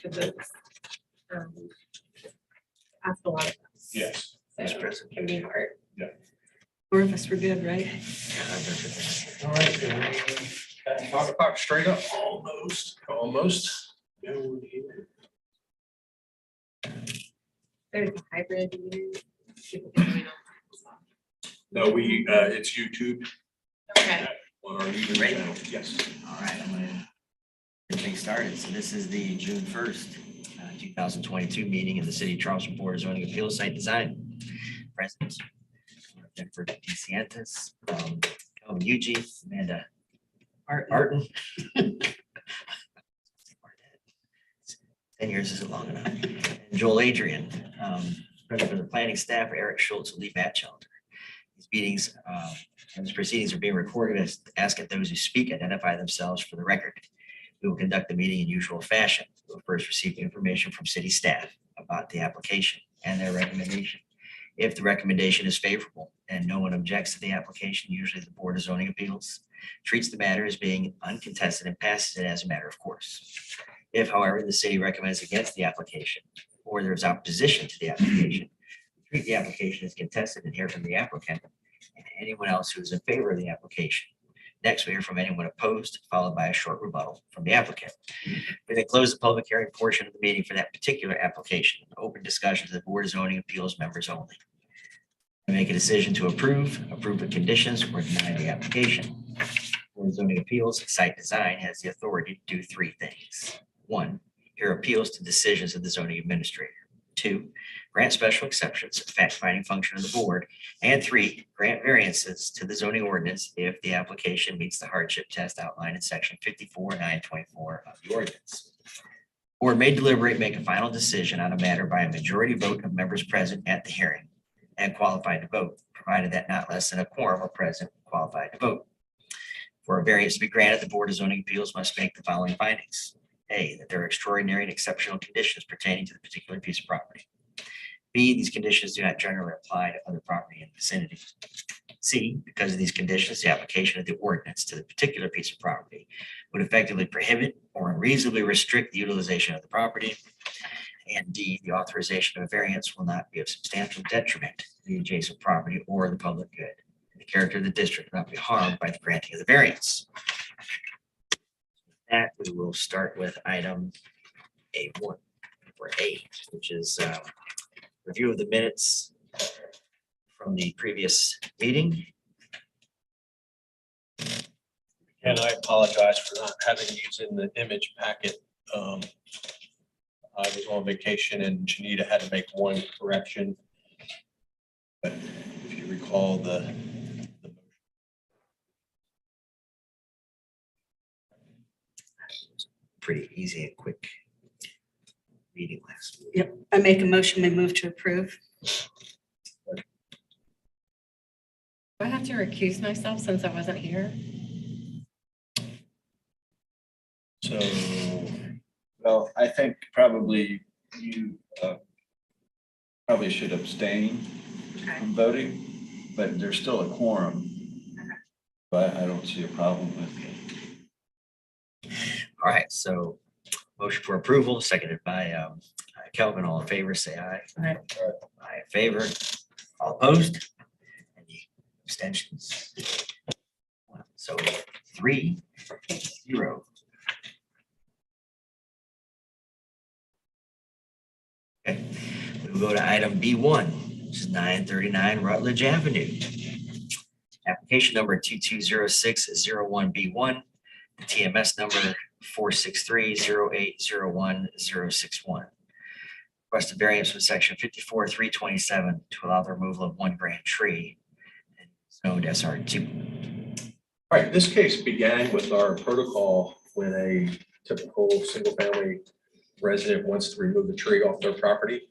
because it's asked a lot of us. Yes. So it can be hard. Four of us were good, right? All right. Can we talk about straight up? Almost. No, here. There's a hybrid. People can join on. No, it's YouTube Okay. on our YouTube Ready? channel. Yes. All right, I'm gonna get things started. So this is the June 1st, 2022 meeting in the City of Charleston Board of Zoning Appeals Site Design. President Jennifer DeCientis, Kelvin Yuji, Amanda Martin. 10 years isn't long enough. And Joel Adrian, present for the planning staff, Eric Schultz, and Lee Batchelder. These meetings and these proceedings are being recorded as ask that those who speak identify themselves for the record. We will conduct the meeting in usual fashion. We will first receive information from city staff about the application and their recommendation. If the recommendation is favorable and no one objects to the application, usually the Board of Zoning Appeals treats the matter as being uncontested and passes it as a matter of course. If, however, the city recommends against the application or there is opposition to the application, we treat the application as contested and hear from the applicant and anyone else who is in favor of the application. Next, we hear from anyone opposed, followed by a short rebuttal from the applicant. We then close the public hearing portion of the meeting for that particular application. Open discussion to the Board of Zoning Appeals members only. We make a decision to approve the conditions, or deny the application. Board of Zoning Appeals Site Design has the authority to do three things. 1, hear appeals to decisions of the zoning administrator. 2, grant special exceptions, fact-finding function of the board. And 3, grant variances to the zoning ordinance if the application meets the hardship test outlined in section 54.924 of the ordinance. Board may deliberate, make a final decision on a matter by a majority vote of members present at the hearing and qualified to vote, provided that not less than a quorum are present qualified to vote. For a variance to be granted, the Board of Zoning Appeals must make the following findings. A, that there are extraordinary and exceptional conditions pertaining to the particular piece of property. B, these conditions do not generally apply to other property in the vicinity. C, because of these conditions, the application of the ordinance to the particular piece of property would effectively prohibit or unreasonably restrict the utilization of the property. And D, the authorization of a variance will not be of substantial detriment to the adjacent property or the public good. The character of the district will not be harmed by the granting of the variance. That we will start with item A1 or A, which is review of the minutes from the previous meeting. And I apologize for not having used in the image packet. I was on vacation and Janita had to make one correction. But if you recall the Pretty easy and quick meeting last week. Yep. I make a motion, we move to approve. Do I have to recuse myself since I wasn't here? So, Well, I think probably you probably should abstain Okay. from voting, but there's still a quorum. But I don't see a problem with it. All right, so motion for approval, seconded by Kelvin. All in favor, say aye. Aye. Aye in favor. All opposed? Any abstentions? So 3-0. Okay, we'll go to item B1, which is 939 Rutledge Avenue. Application number 220601B1, the TMS number 463-0801-061. Request a variance from section 54.327 to allow the removal of one grand tree and zoned SR2. all right, this case began with our protocol when a typical single-family resident wants to remove a tree off their property.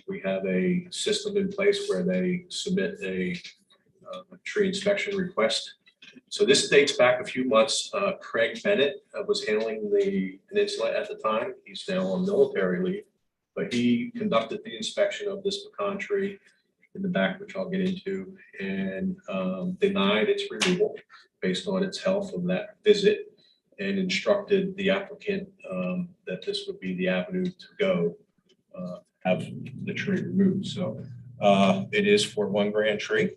We have a system in place where they submit a tree inspection request. So this dates back a few months. Craig Bennett was handling the peninsula at the time. He's now on military leave, but he conducted the inspection of this pecan tree in the back, which I'll get into, and denied its removal based on its health of that visit. and instructed the applicant that this would be the avenue to go have the tree removed. So it is for 1 grand tree.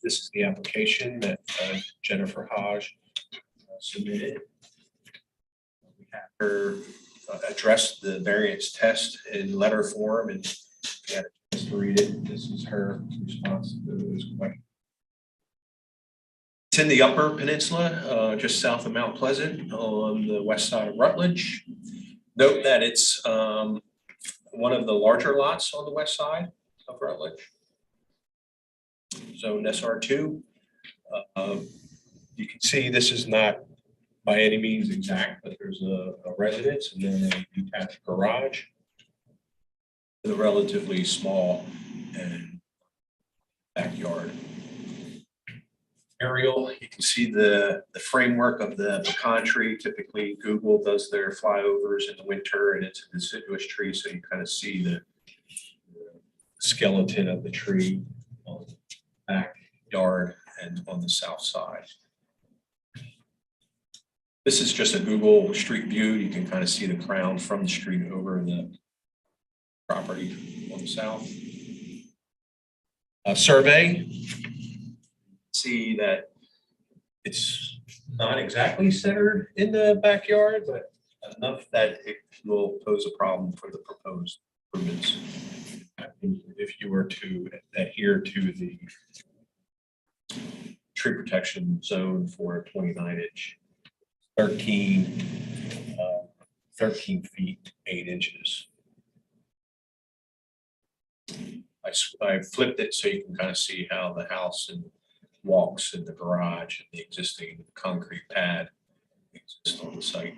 This is the application that Jennifer Hodge submitted. We have her address the variance test in letter form, and if you had a chance to read it, this is her response to those questions. It's in the Upper Peninsula, just south of Mount Pleasant on the west side of Rutledge. Note that it's one of the larger lots on the west side of Rutledge. Zone SR2. You can see this is not by any means exact, but there's a residence and then a detached garage. The relatively small and backyard. Aerial, you can see the framework of the pecan tree. Typically, Google does their flyovers in the winter, and it's a deciduous tree, so you kind of see the skeleton of the tree on the backyard and on the south side. This is just a Google Street View. You can kind of see the crown from the street over the property on the south. Survey. See that it's not exactly centered in the backyard, but enough that it will pose a problem for the proposed improvements. If you were to adhere to the tree protection zone for a 29-inch, 13 feet, 8 inches. I flipped it so you can kind of see how the house and walks in the garage and the existing concrete pad exist on the site.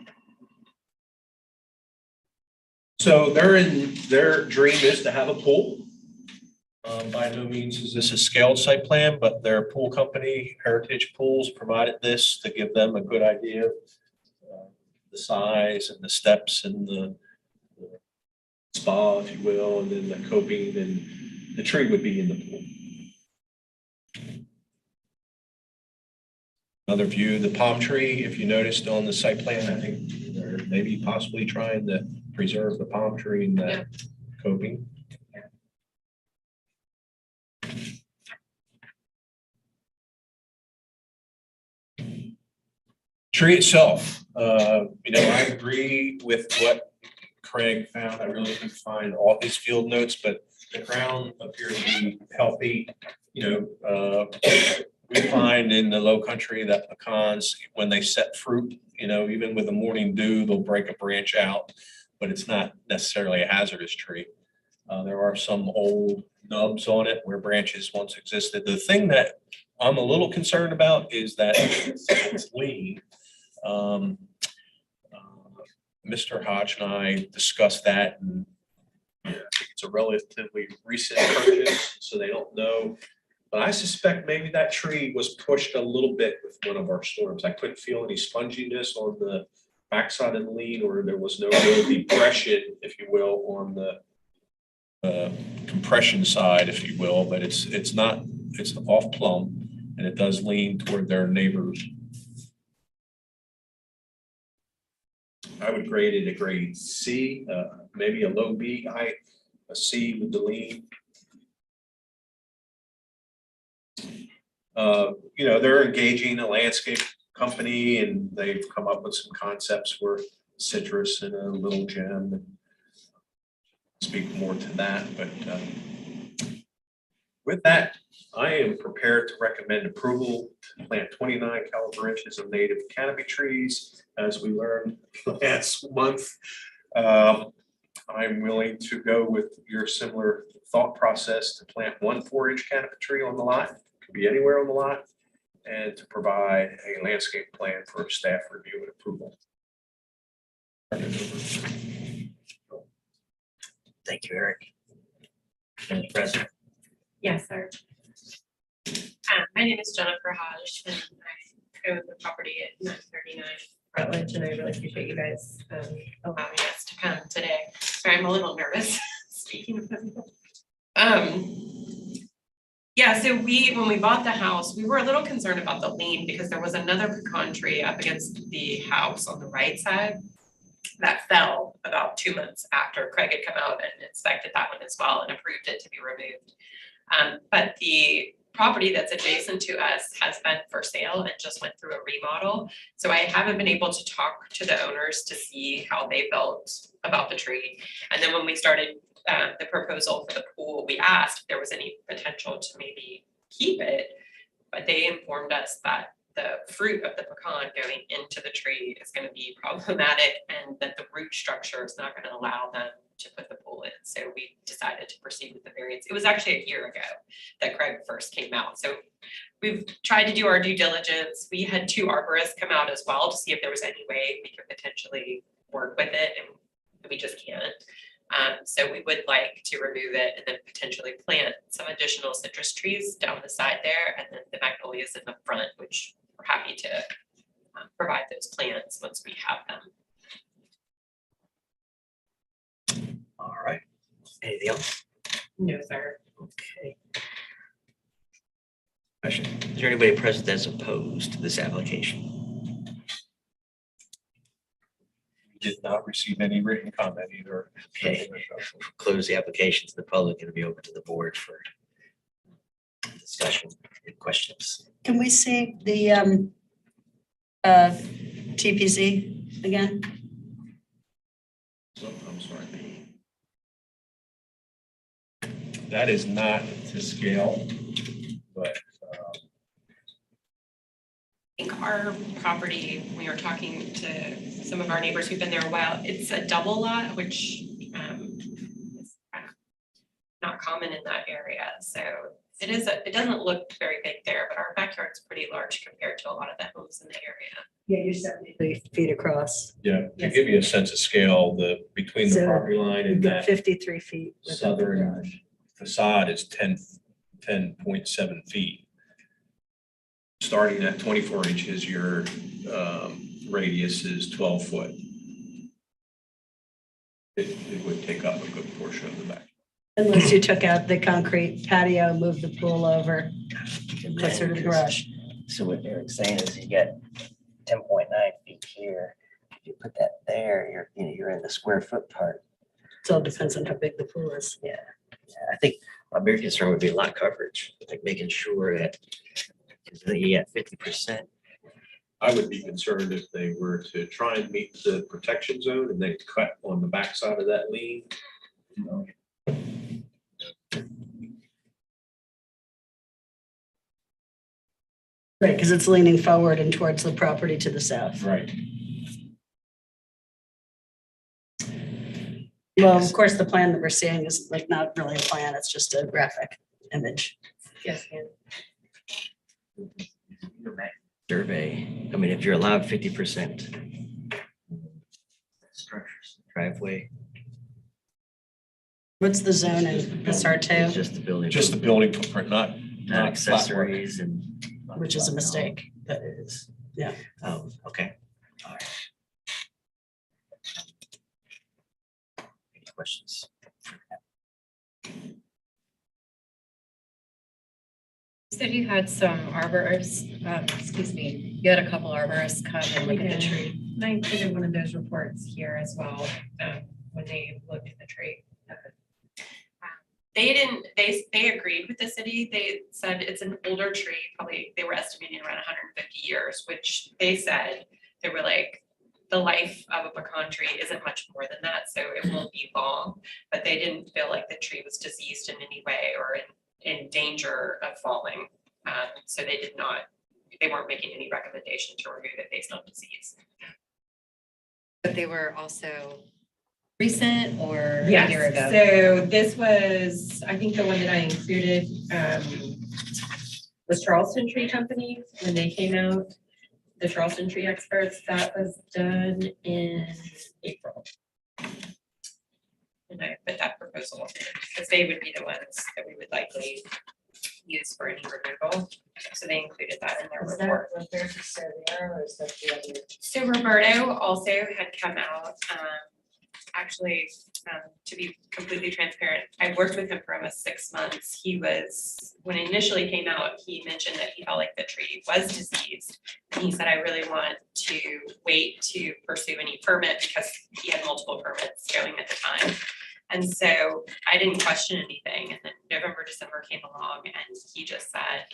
So their dream is to have a pool. By no means is this a scaled site plan, but their pool company, Heritage Pools, provided this to give them a good idea of the size and the steps and the spa, if you will, and then the coping, and the tree would be in the pool. Another view, the palm tree, if you noticed on the site plan, I think they're maybe possibly trying to preserve the palm tree in that coping. Tree itself, I agree with what Craig found. I really didn't find all his field notes, but the crown appears to be healthy. We find in the low country that pecans, when they set fruit, even with the morning dew, they'll break a branch out, but it's not necessarily a hazardous tree. There are some old nubs on it where branches once existed. The thing that I'm a little concerned about is that it's lean. Mr. Hodge and I discussed that, and I think it's a relatively recent purchase, so they don't know. But I suspect maybe that tree was pushed a little bit with one of our storms. I couldn't feel any sponginess on the backside of the lean, or there was no real depression, if you will, on the compression side, if you will. But it's off plumb, and it does lean toward their neighbors. I would grade it a grade C, maybe a low B, a C with the lean. They're engaging a landscape company, and they've come up with some concepts for citrus and a little gem. And speak more to that, but with that, I am prepared to recommend approval to plant 29 caliber inches of native canopy trees. As we learned last month, I'm willing to go with your similar thought process to plant 1 4-inch canopy tree on the lot. Could be anywhere on the lot, and to provide a landscape plan for staff review and approval. Thank you, Eric. Madam President. Yes, sir. My name is Jennifer Hodge, and I own the property at 939 Rutledge, and I really appreciate you guys allowing us to come today. Sorry, I'm a little nervous speaking of them. Yeah, so when we bought the house, we were a little concerned about the lien because there was another pecan tree up against the house on the right side that fell about 2 months after Craig had come out and inspected that one as well and approved it to be removed. But the property that's adjacent to us has been for sale and just went through a remodel. So I haven't been able to talk to the owners to see how they felt about the tree. And then when we started the proposal for the pool, we asked if there was any potential to maybe keep it. But they informed us that the fruit of the pecan going into the tree is going to be problematic and that the root structure is not going to allow them to put the pool in. So we decided to proceed with the variance. It was actually a year ago that Craig first came out. So we've tried to do our due diligence. We had 2 arborists come out as well to see if there was any way we could potentially work with it, and we just can't. So we would like to remove it and then potentially plant some additional citrus trees down the side there, and then the magnolias in the front, which we're happy to provide those plants once we have them. All right. Anything else? No, sir. Okay. Question. Is there anybody present that's opposed to this application? Did not receive any written comment either. Okay. Close the application to the public. It'll be open to the board for discussion and questions. Can we see the TPZ again? So, I'm sorry. That is not to scale, but I think our property, we were talking to some of our neighbors who've been there a while, it's a double lot, which is not common in that area. So it doesn't look very big there, but our backyard's pretty large compared to a lot of the homes in the area. Yeah, you're 73 feet across. yeah, to give you a sense of scale, between the So, property line and that 53 feet. with the southern garage. facade is 10.7 feet. Starting at 24 inches, your radius is 12 foot. It would take up a good portion of the back. Unless you took out the concrete patio, moved the pool over closer to the garage. So what Eric's saying is you get 10.9 feet here. If you put that there, you're in the square foot part. So it depends on how big the pool is. Yeah. I think my bigger concern would be lot coverage, like making sure that you get 50%. I would be concerned if they were to try and meet the protection zone and then cut on the backside of that lean. You know, Right, because it's leaning forward and towards the property to the south. right. Well, of course, the plan that we're seeing is like not really a plan, it's just a graphic image. Yes, ma'am. Survey, I mean, if you're allowed 50% structures, driveway, What's the zone in it's SR2, just the building. Just the building footprint, not Not flat work. accessories and. which is a mistake? That is. Yeah. Okay. All right. Any questions? You said you had some arborists, you had a couple arborists come and look at the tree. And I included one of those reports here as well, when they looked at the tree. They agreed with the city. They said it's an older tree, probably they were estimating around 150 years, which they said, they were like, the life of a pecan tree isn't much more than that, so it won't be long. But they didn't feel like the tree was diseased in any way or in danger of falling. So they weren't making any recommendation to remove it based on disease. But they were also recent or a year ago? So this was, I think the one that I included was Charleston Tree Company when they came out. The Charleston Tree experts, that was done in April. And I put that proposal in because they would be the ones that we would likely use for any removal. So they included that in their report. So Roberto also had come out actually, to be completely transparent, I worked with him for almost 6 months. When it initially came out, he mentioned that he felt like the tree was diseased. And he said, I really want to wait to pursue any permit because he had multiple permits going at the time. And so I didn't question anything. And then November, December came along and he just said,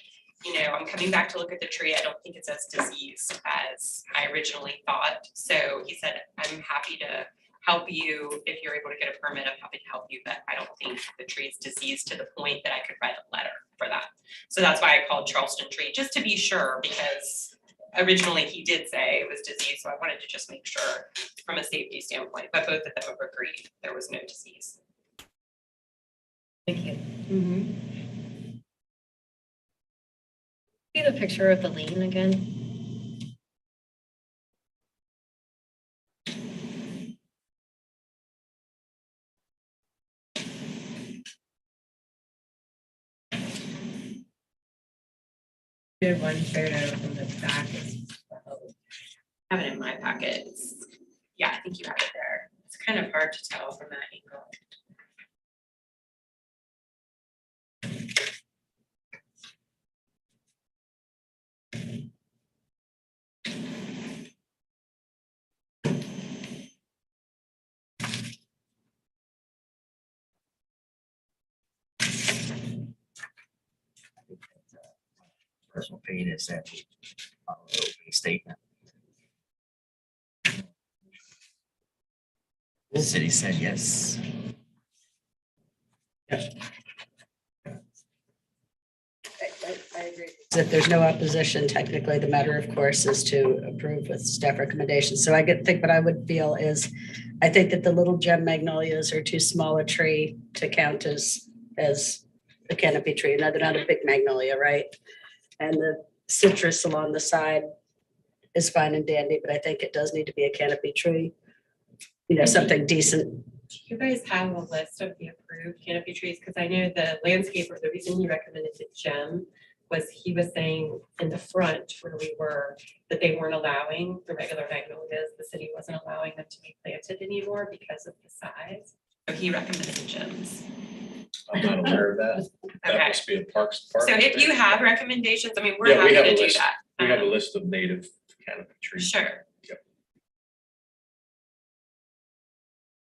I'm coming back to look at the tree. I don't think it's as diseased as I originally thought. So he said, I'm happy to help you if you're able to get a permit. I'm happy to help you, but I don't think the tree is diseased to the point that I could write a letter for that. So that's why I called Charleston tree, just to be sure, because originally he did say it was diseased. So I wanted to just make sure from a safety standpoint, but both of them have agreed there was no disease. Thank you. Mhm. See the picture of the lien again? Good one photo from the back. I have it in my packet. Yeah, I think you have it there. It's kind of hard to tell from that angle. Personal opinion is that we follow the opening statement. The city said yes. I agree. If there's no opposition, technically, the matter, of course, is to approve with staff recommendations. So think what I would feel is, I think that the little gem magnolias are too small a tree to count as a canopy tree. Now, they're not a big magnolia, right? And the citrus along the side is fine and dandy, but I think it does need to be a canopy tree. Something decent. Do you guys have a list of the approved canopy trees? Because I know the landscaper, the reason he recommended the gem was he was saying in the front where we were, that they weren't allowing the regular magnolias. The city wasn't allowing them to be planted anymore because of the size. So he recommended the gems. I'm not aware of that. That Okay. must be a Parks So Department if you thing. have recommendations, I mean, we're Yeah, we happy have to a do list. that. We have a list of native canopy trees. Sure.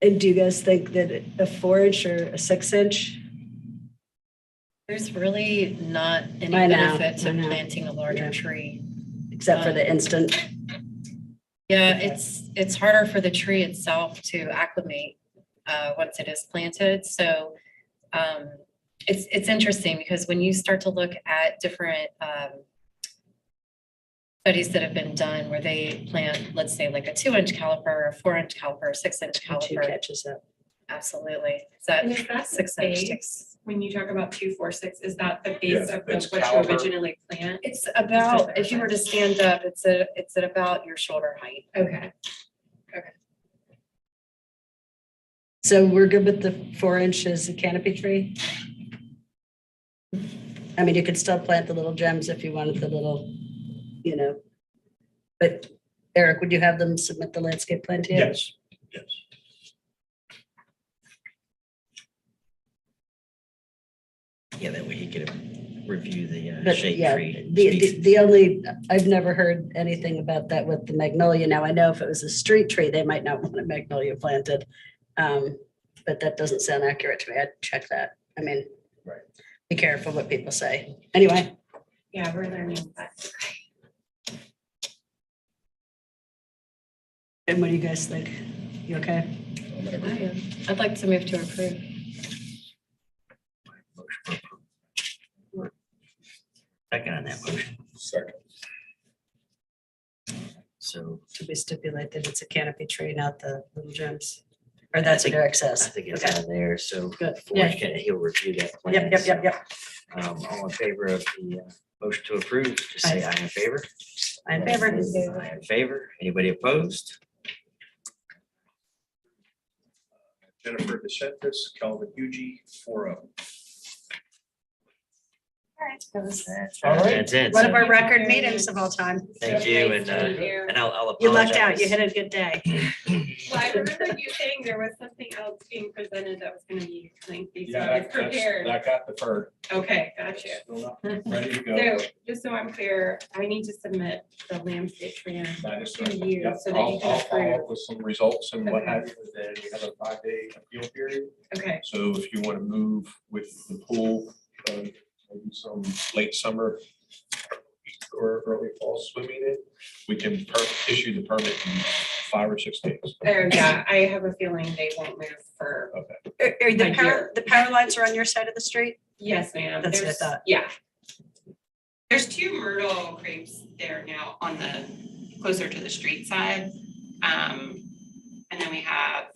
And do you guys think that a 4-inch or a 6-inch? There's really not any I know, benefit I to know. planting a larger Yeah. tree. Except for the instant. Yeah, it's harder for the tree itself to acclimate once it is planted. So it's interesting because when you start to look at different studies that have been done where they plant, let's say like a 2-inch caliper, a 4-inch caliper, 6-inch And two caliper. catches up. Absolutely. Is that And is that the 6-inch base? sticks? When you talk about 2, 4, 6, is that the Yeah, base of it's what you caliber. originally planned? It's about, if you were to stand up, it's at about your shoulder height. Okay. So we're good with the 4 inches of canopy tree? I mean, you could still plant the little gems if you wanted the little, but Eric, would you have them submit the landscape plan to you? Yes, yes. Yeah, that way he could review the But shade yeah, tree. the only, I've never heard anything about that with the magnolia. Now, I know if it was a street tree, they might not want a magnolia planted. But that doesn't sound accurate to me. I'd check that. I mean, Right. Be careful what people say. Anyway, Yeah, we're learning that. and what do you guys think? You okay? I'd like to move to approve. Second on that motion. Second. So To be stipulated, it's a canopy tree, not the little gems. Or that's what think- Eric I says. think it's Okay. on there, so Good. before Yeah. he'll review that plan. Yep. All in favor of the motion to approve, just say aye in favor. I'm in favor. Aye in favor. Anybody opposed? Jennifer DeSantis, Calvin Hugie, 4-0. All right. That's it. One of our record meetings of all time. Thank you, and I'll You apologize. lucked out. You hit a good day. Well, I remember you saying there was something else being presented that was gonna be lengthy, so Yeah, I was prepared. that got deferred. Okay, gotcha. Still not ready to go. So just so I'm clear, I need to submit the landscape plan That is to correct. you Yep, so that you I'll can follow approve. up with some results and what Okay. have you, and then we have a 5-day appeal period. Okay, So if you want to move with the pool, maybe some late summer or early fall swimming in, we can issue the permit in 5 or 6 days. oh yeah, I have a feeling they won't move for, Are the My power, dear. the power lines are on your side of the street? yes, ma'am. That's what I There's- thought. Yeah. There's 2 myrtle crepes there now on the, closer to the street side. And then we have